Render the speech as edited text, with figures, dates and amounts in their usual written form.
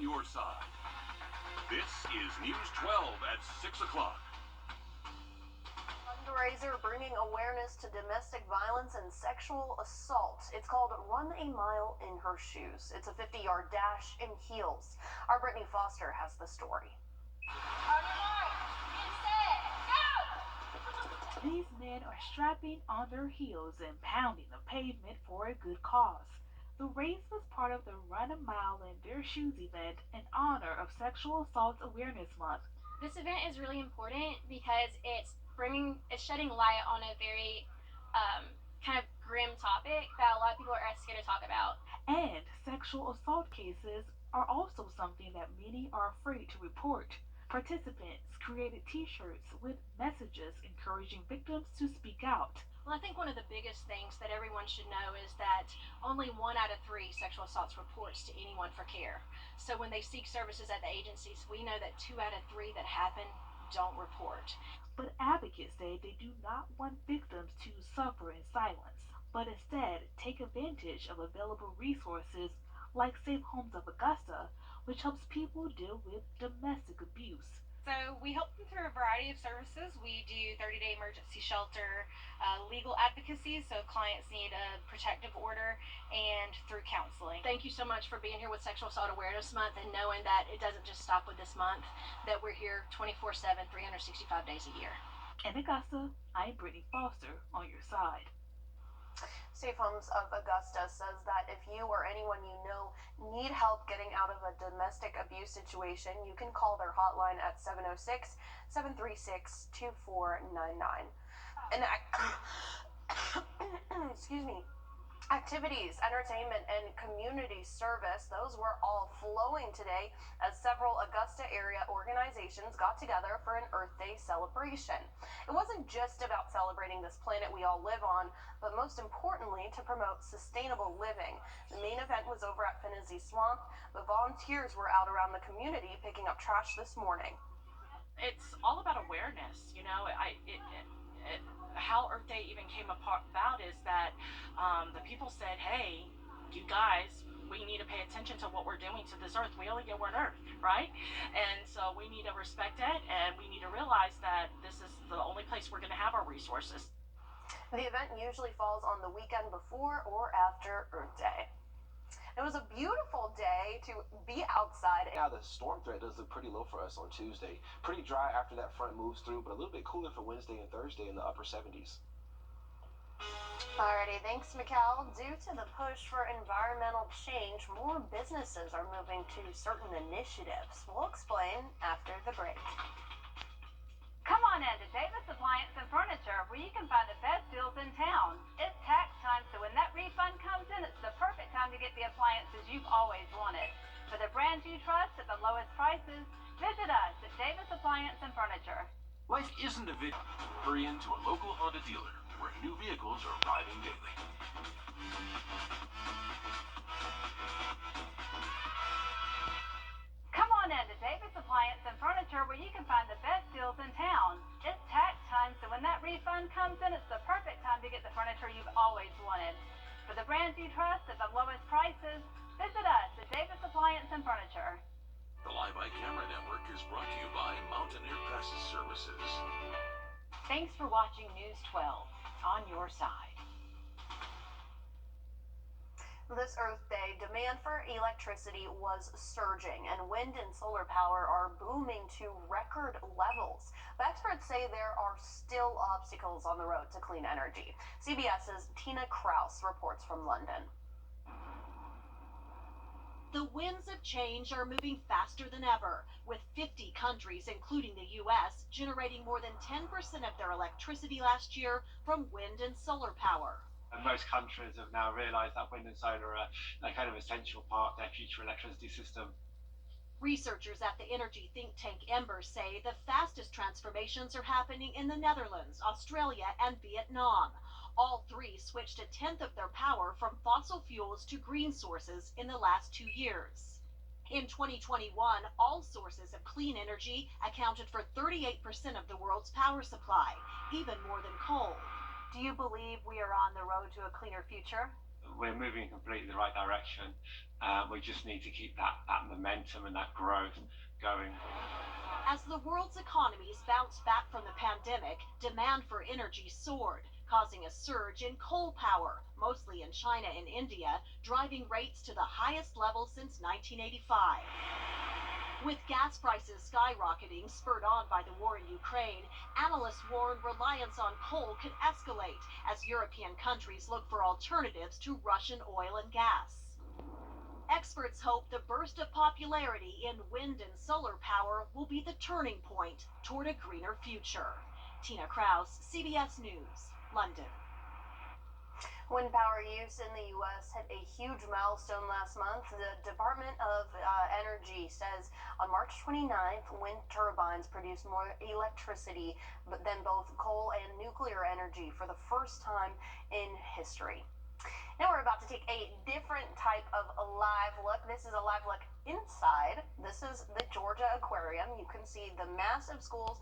on your side. This is News 12 at 6 o'clock. Fundraiser bringing awareness to domestic violence and sexual assault. It's called Run a Mile in Her Shoes. It's a 50-yard dash in heels. Our Brittany Foster has the story. On your mark, get set, go! These men are strapping on their heels and pounding the pavement for a good cause. The race was part of the Run a Mile in Their Shoes event in honor of Sexual Assault Awareness Month. This event is really important because it's shedding light on a very kind of grim topic that a lot of people are scared to talk about. And sexual assault cases are also something that many are afraid to report. Participants created t-shirts with messages encouraging victims to speak out. Well, I think one of the biggest things that everyone should know is that only 1 out of 3 sexual assaults reports to anyone for care. So when they seek services at the agencies, we know that 2 out of 3 that happen don't report. But advocates say they do not want victims to suffer in silence, but instead take advantage of available resources like Safe Homes of Augusta, which helps people deal with domestic abuse. So we help them through a variety of services. We do 30-day emergency shelter, legal advocacy, so if clients need a protective order, and through counseling. Thank you so much for being here with Sexual Assault Awareness Month and knowing that it doesn't just stop with this month, that we're here 24/7, 365 days a year. In Augusta, I'm Brittany Foster on your side. Safe Homes of Augusta says that if you or anyone you know need help getting out of a domestic abuse situation, you can call their hotline at 706-736-2499. And excuse me. Activities, entertainment, and community service, those were all flowing today as several Augusta area organizations got together for an Earth Day celebration. It wasn't just about celebrating this planet we all live on, but most importantly to promote sustainable living. The main event was over at Finney Swamp, but volunteers were out around the community picking up trash this morning. It's all about awareness, you know. How Earth Day even came about is that the people said, hey, you guys, we need to pay attention to what we're doing to this earth. We only get one earth, right? And so we need to respect it, and we need to realize that this is the only place we're going to have our resources. The event usually falls on the weekend before or after Earth Day. It was a beautiful day to be outside. Yeah, the storm threat does look pretty low for us on Tuesday. Pretty dry after that front moves through, but a little bit cooler for Wednesday and Thursday in the upper 70s. Alrighty, thanks, Mikkel. Due to the push for environmental change, more businesses are moving to certain initiatives. We'll explain after the break. Come on in to Davis Appliance and Furniture, where you can find the best deals in town. It's tax time, so when that refund comes in, it's the perfect time to get the appliances you've always wanted. For the brands you trust at the lowest prices, visit us at Davis Appliance and Furniture. Life isn't a video. Hurry into a local Honda dealer where new vehicles are arriving daily. Come on in to Davis Appliance and Furniture, where you can find the best deals in town. It's tax time, so when that refund comes in, it's the perfect time to get the furniture you've always wanted. For the brands you trust at the lowest prices, visit us at Davis Appliance and Furniture. The Live by Camera Network is brought to you by Mountaineer Press Services. Thanks for watching News 12 on your side. This Earth Day, demand for electricity was surging, and wind and solar power are booming to record levels. But experts say there are still obstacles on the road to clean energy. CBS's Tina Kraus reports from London. The winds of change are moving faster than ever, with 50 countries, including the U.S., generating more than 10% of their electricity last year from wind and solar power. And most countries have now realised that wind and solar are a kind of essential part of their future electricity system. Researchers at the energy think tank Ember say the fastest transformations are happening in the Netherlands, Australia, and Vietnam. All three switched a tenth of their power from fossil fuels to green sources in the last 2 years. In 2021, all sources of clean energy accounted for 38% of the world's power supply, even more than coal. Do you believe we are on the road to a cleaner future? we're moving completely the right direction. We just need to keep that momentum and that growth going. As the world's economies bounced back from the pandemic, demand for energy soared, causing a surge in coal power, mostly in China and India, driving rates to the highest level since 1985. With gas prices skyrocketing, spurred on by the war in Ukraine, analysts warn reliance on coal could escalate as European countries look for alternatives to Russian oil and gas. Experts hope the burst of popularity in wind and solar power will be the turning point toward a greener future. Tina Kraus, CBS News, London. Wind power use in the U.S. hit a huge milestone last month. The Department of Energy says on March 29th, wind turbines produced more electricity than both coal and nuclear energy for the first time in history. Now we're about to take a different type of a live look. This is a live look inside. This is the Georgia Aquarium. You can see the massive schools